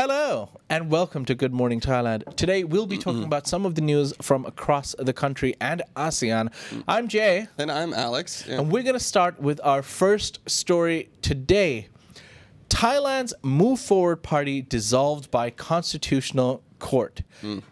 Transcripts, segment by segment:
Hello and welcome to Good Morning Thailand. Today we'll be talking about some of the news from across the country and ASEAN. I'm Jay. And I'm Alex. Yeah. And we're going to start with our first story today. Thailand's Move Forward Party dissolved by Constitutional Court.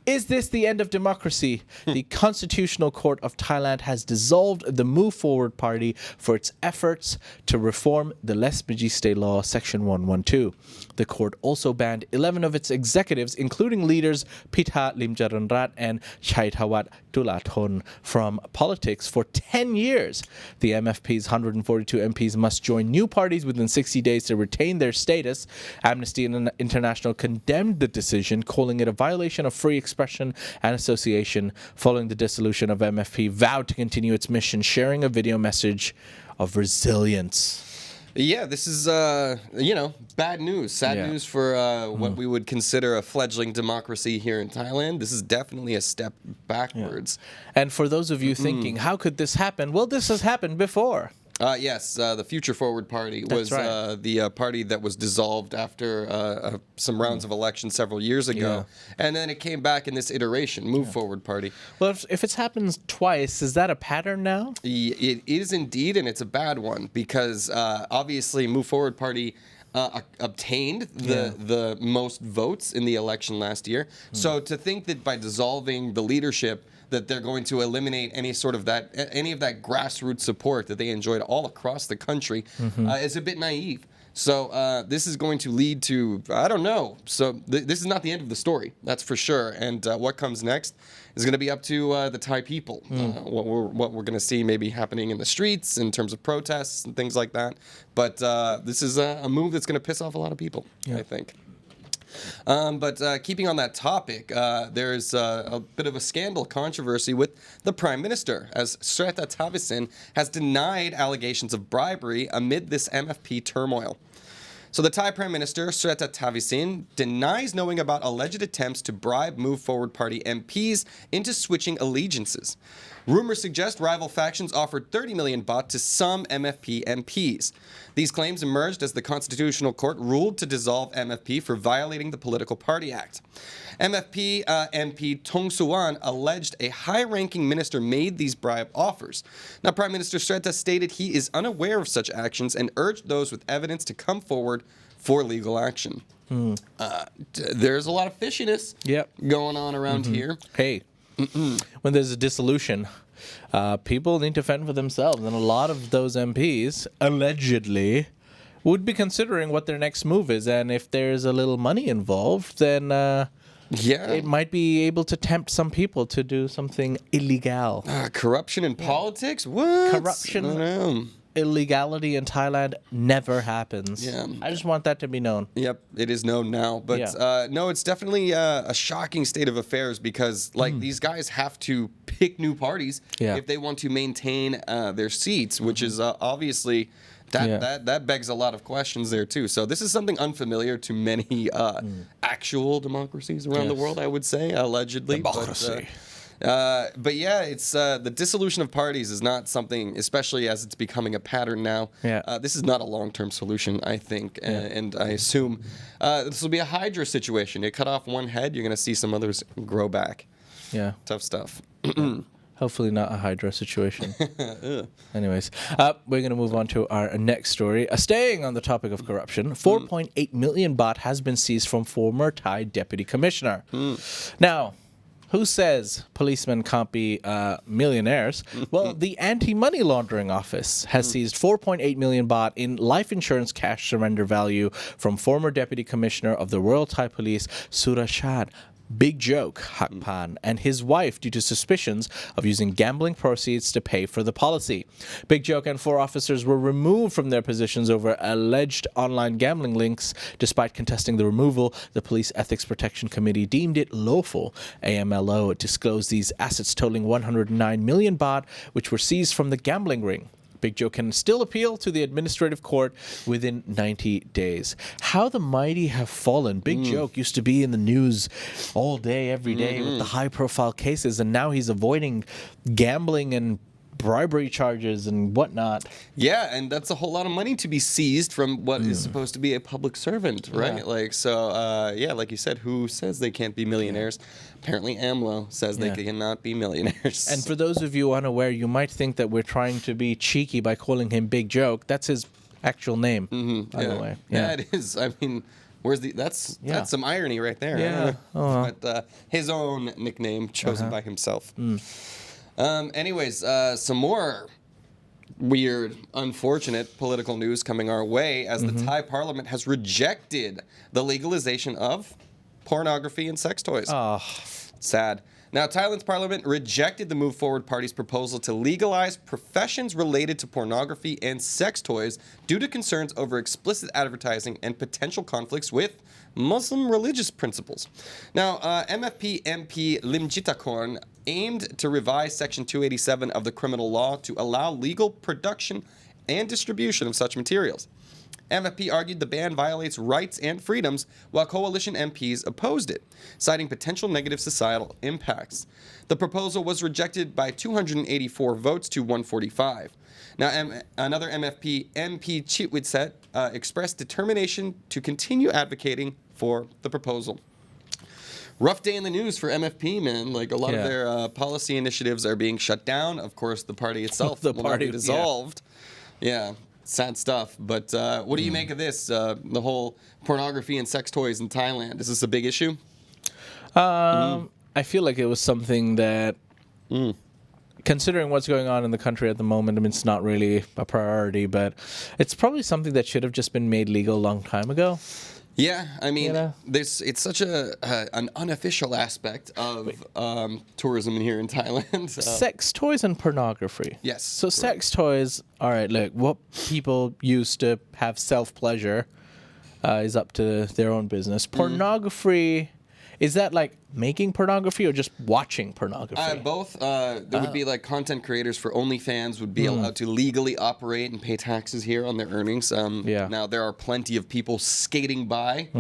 Is this the end of democracy? The Constitutional Court of Thailand has dissolved the Move Forward Party for its efforts to reform the Lèse-Majesté Law, Section 112. The court also banned 11 of its executives, including leaders Pitha Limjaronrat and Chaithawat Tulathon, from politics for 10 years. The MFP's 142 MPs must join new parties within 60 days to retain their status. Amnesty International condemned the decision, calling it a violation of free expression and association. Following the dissolution of MFP, vowed to continue its mission, sharing a video message of resilience. Yeah, this is, bad news. Sad news for what we would consider a fledgling democracy here in Thailand. This is definitely a step backwards. Yeah. And for those of you thinking, how could this happen? Well, this has happened before. Yes, the Future Forward Party was the party that was dissolved after some rounds of elections several years ago. Yeah. And then it came back in this iteration, Move Forward Party. Well, if it's happened twice, is that a pattern now? It is indeed, and it's a bad one because obviously Move Forward Party obtained the most votes in the election last year. So to think that by dissolving the leadership that they're going to eliminate any of that grassroots support that they enjoyed all across the country is a bit naive. So this is going to lead to, I don't know. So this is not the end of the story, that's for sure. And what comes next is going to be up to the Thai people. What we're going to see maybe happening in the streets in terms of protests and things like that. But this is a move that's going to piss off a lot of people, I think. But keeping on that topic, there's a bit of a scandal controversy with the Prime Minister, as Srettha has denied allegations of bribery amid this MFP turmoil. So the Thai Prime Minister, Srettha denies knowing about alleged attempts to bribe Move Forward Party MPs into switching allegiances. Rumors suggest rival factions offered 30 million baht to some MFP MPs. These claims emerged as the Constitutional Court ruled to dissolve MFP for violating the Political Party Act. MFP MP Thong Suwan alleged a high-ranking minister made these bribe offers. Now, Prime Minister Srettha stated he is unaware of such actions and urged those with evidence to come forward for legal action. There's a lot of fishiness going on around here. Hey. When there's a dissolution, people need to fend for themselves. And a lot of those MPs, allegedly, would be considering what their next move is. And if there's a little money involved, then it might be able to tempt some people to do something illegal. Corruption in politics? What? Corruption. Illegality in Thailand never happens. Yeah. I just want that to be known. Yep, it is known now. But no, it's definitely a shocking state of affairs because these guys have to pick new parties if they want to maintain their seats, which is obviously that begs a lot of questions there too. So this is something unfamiliar to many actual democracies around the world, I would say, allegedly. Democracy. But yeah, it's the dissolution of parties is not something, especially as it's becoming a pattern now. This is not a long-term solution, I think, and I assume this will be a Hydra situation. You cut off one head, you're going to see some others grow back. Yeah, tough stuff. Hopefully not a Hydra situation. Anyways, we're going to move on to our next story. Staying on the topic of corruption, 4.8 million baht has been seized from former Thai deputy commissioner. Now, who says policemen can't be millionaires? Well, the Anti-Money Laundering Office has seized 4.8 million baht in life insurance cash surrender value from former Deputy Commissioner of the Royal Thai Police, Surachat Big Joke Hakpan and his wife due to suspicions of using gambling proceeds to pay for the policy. Big Joke and 4 officers were removed from their positions over alleged online gambling links. Despite contesting the removal, the Police Ethics Protection Committee deemed it lawful. AMLO disclosed these assets totaling 109 million baht, which were seized from the gambling ring. Big Joke can still appeal to the administrative court within 90 days. How the mighty have fallen. Big Joke used to be in the news all day, every day with the high-profile cases, and now he's avoiding gambling and bribery charges and whatnot. Yeah, and that's a whole lot of money to be seized from what is supposed to be a public servant, right? Yeah. Like, so, yeah, like you said, who says they can't be millionaires? Apparently AMLO says they cannot be millionaires. And for those of you unaware, you might think that we're trying to be cheeky by calling him Big Joke. That's his actual name, by the way. Yeah, it is. I mean, that's some irony right there. Yeah. But his own nickname chosen by himself. Anyways, some more weird, unfortunate political news coming our way as the Thai parliament has rejected the legalization of pornography and sex toys. Oh. Sad. Now, Thailand's parliament rejected the Move Forward Party's proposal to legalize professions related to pornography and sex toys due to concerns over explicit advertising and potential conflicts with Muslim religious principles. Now, MFP MP Lim Jitakorn aimed to revise Section 287 of the criminal law to allow legal production and distribution of such materials. MFP argued the ban violates rights and freedoms, while coalition MPs opposed it, citing potential negative societal impacts. The proposal was rejected by 284 votes to 145. Now, another MFP, MP Chitwitset, expressed determination to continue advocating for the proposal. Rough day in the news for MFP, man. Like, a lot of their policy initiatives are being shut down. Of course, the party itself will not be dissolved. Yeah. Sad stuff. But what do you make of this? The whole pornography and sex toys in Thailand. Is this a big issue? I feel like it was something that, considering what's going on in the country at the moment, I mean, it's not really a priority, but it's probably something that should have just been made legal a long time ago. Yeah, I mean, it's such an unofficial aspect of tourism here in Thailand. Sex toys and pornography. Yes. So sex toys, all right, look, what people used to have self-pleasure is up to their own business. Pornography, is that like making pornography or just watching pornography? Both. There would be like content creators for OnlyFans would be allowed to legally operate and pay taxes here on their earnings. Now, there are plenty of people skating by,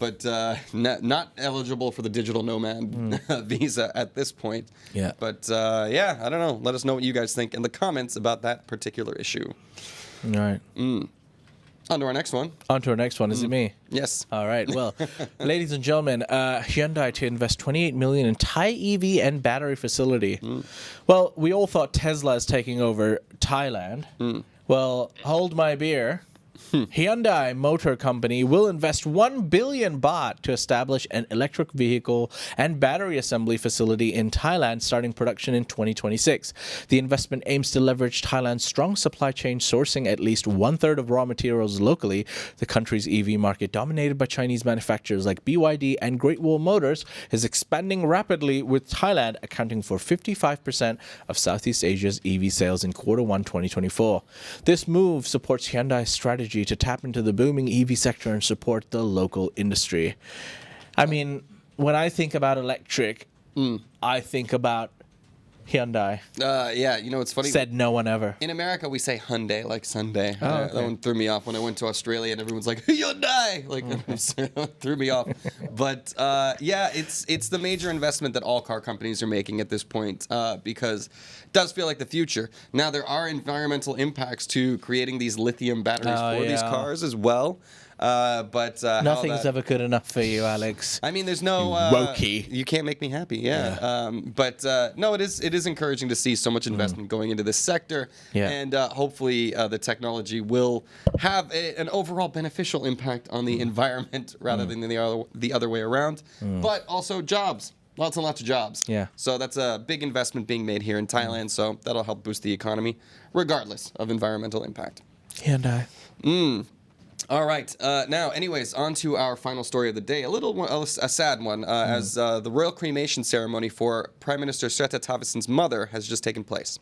but not eligible for the digital nomad visa at this point. Yeah. But yeah, I don't know. Let us know what you guys think in the comments about that particular issue. All right. On to our next one. On to our next one. Is it me? Yes. All right. Well, ladies and gentlemen, Hyundai to invest $28 million in Thai EV and battery facility. Well, we all thought Tesla is taking over Thailand. Well, hold my beer. Hyundai Motor Company will invest 1 billion baht to establish an electric vehicle and battery assembly facility in Thailand, starting production in 2026. The investment aims to leverage Thailand's strong supply chain, sourcing at least 1/3 of raw materials locally. The country's EV market, dominated by Chinese manufacturers like BYD and Great Wall Motors, is expanding rapidly, with Thailand accounting for 55% of Southeast Asia's EV sales in Q1 2024. This move supports Hyundai's strategy to tap into the booming EV sector and support the local industry. I mean, when I think about electric, I think about Hyundai. Yeah, you know, it's funny. Said no one ever. In America, we say Hyundai, like Sunday. Okay. That one threw me off when I went to Australia, and everyone's like, Hyundai! Like, threw me off. But, yeah, it's the major investment that all car companies are making at this point, because it does feel like the future. Now, there are environmental impacts to creating these lithium batteries for these cars as well. But nothing's ever good enough for you, Alex. I mean, there's no wokey. You can't make me happy. Yeah. But no, it is encouraging to see so much investment going into this sector, and hopefully the technology will have an overall beneficial impact on the environment rather than the other way around. But also jobs. Lots and lots of jobs. Yeah. So that's a big investment being made here in Thailand. So that'll help boost the economy, regardless of environmental impact. Hyundai. All right. Now, anyways, on to our final story of the day. A sad one, as the royal cremation ceremony for Prime Minister Srettha Thavisin's mother has just taken place.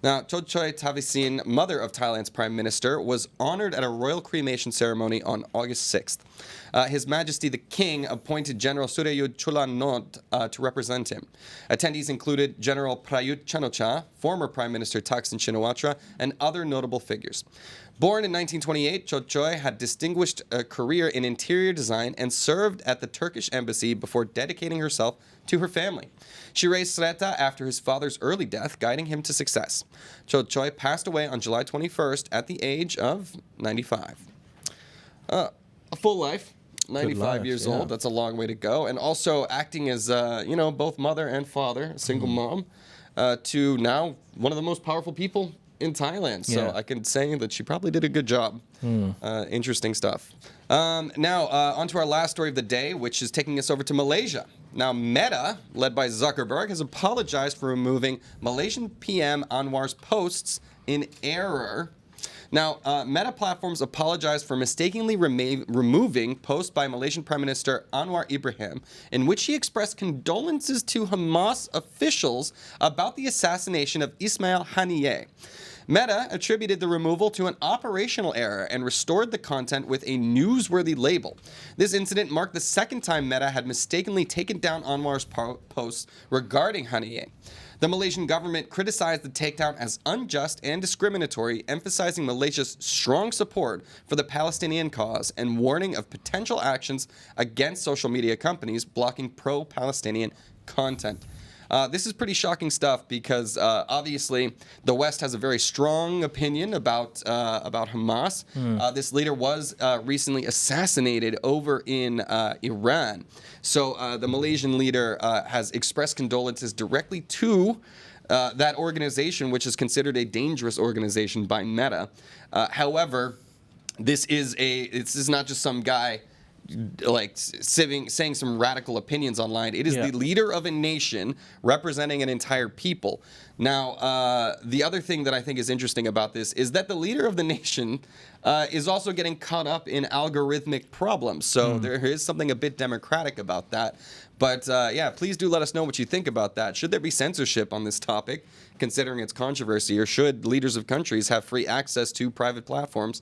Now, Chotchoi Thavisin, mother of Thailand's Prime Minister, was honored at a royal cremation ceremony on August 6th. His Majesty the King appointed General Surayut Chulanont to represent him. Attendees included General Prayut Chan-o-cha, former Prime Minister Thaksin Shinawatra, and other notable figures. Born in 1928, Cho Choi had distinguished a career in interior design and served at the Turkish embassy before dedicating herself to her family. She raised Srettha after his father's early death, guiding him to success. Cho Choi passed away on July 21st at the age of 95. A full life. 95 years old. That's a long way to go. And also acting as, both mother and father, a single mom, to now one of the most powerful people in Thailand. So I can say that she probably did a good job. Interesting stuff. Now, on to our last story of the day, which is taking us over to Malaysia. Now, Meta, led by Zuckerberg, has apologized for removing Malaysian PM Anwar's posts in error. Now, Meta Platforms apologized for mistakenly removing posts by Malaysian Prime Minister Anwar Ibrahim, in which he expressed condolences to Hamas officials about the assassination of Ismail Haniyeh. Meta attributed the removal to an operational error and restored the content with a newsworthy label. This incident marked the second time Meta had mistakenly taken down Anwar's posts regarding Haniyeh. The Malaysian government criticized the takedown as unjust and discriminatory, emphasizing Malaysia's strong support for the Palestinian cause and warning of potential actions against social media companies blocking pro-Palestinian content. This is pretty shocking stuff because obviously the West has a very strong opinion about Hamas. This leader was recently assassinated over in Iran. So the Malaysian leader has expressed condolences directly to that organization, which is considered a dangerous organization by Meta. However, this is not just some guy saying some radical opinions online. It is the leader of a nation representing an entire people. Now, the other thing that I think is interesting about this is that the leader of the nation is also getting caught up in algorithmic problems. So there is something a bit democratic about that. But please do let us know what you think about that. Should there be censorship on this topic, considering its controversy, or should leaders of countries have free access to private platforms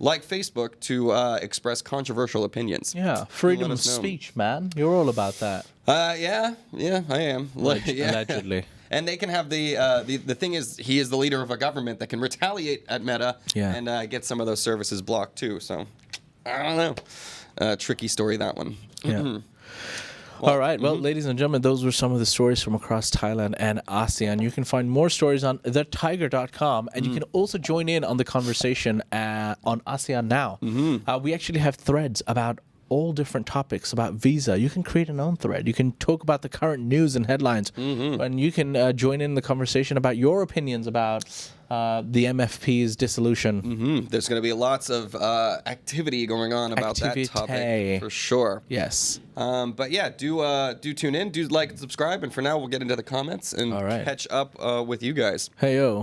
like Facebook to express controversial opinions? Yeah, freedom of speech, man. You're all about that. Yeah, I am. Allegedly. And they can have the thing is, he is the leader of a government that can retaliate at Meta and get some of those services blocked too. So, I don't know. Tricky story, that one. Yeah. All right. Well, ladies and gentlemen, those were some of the stories from across Thailand and ASEAN. You can find more stories on thetiger.com, and you can also join in on the conversation on ASEAN Now. We actually have threads about all different topics about visa. You can create an own thread. You can talk about the current news and headlines, and you can join in the conversation about your opinions about the MFP's dissolution. There's going to be lots of activity going on about that topic for sure. Yes. But yeah, do tune in, do like and subscribe, and for now we'll get into the comments and catch up with you guys. Hey yo.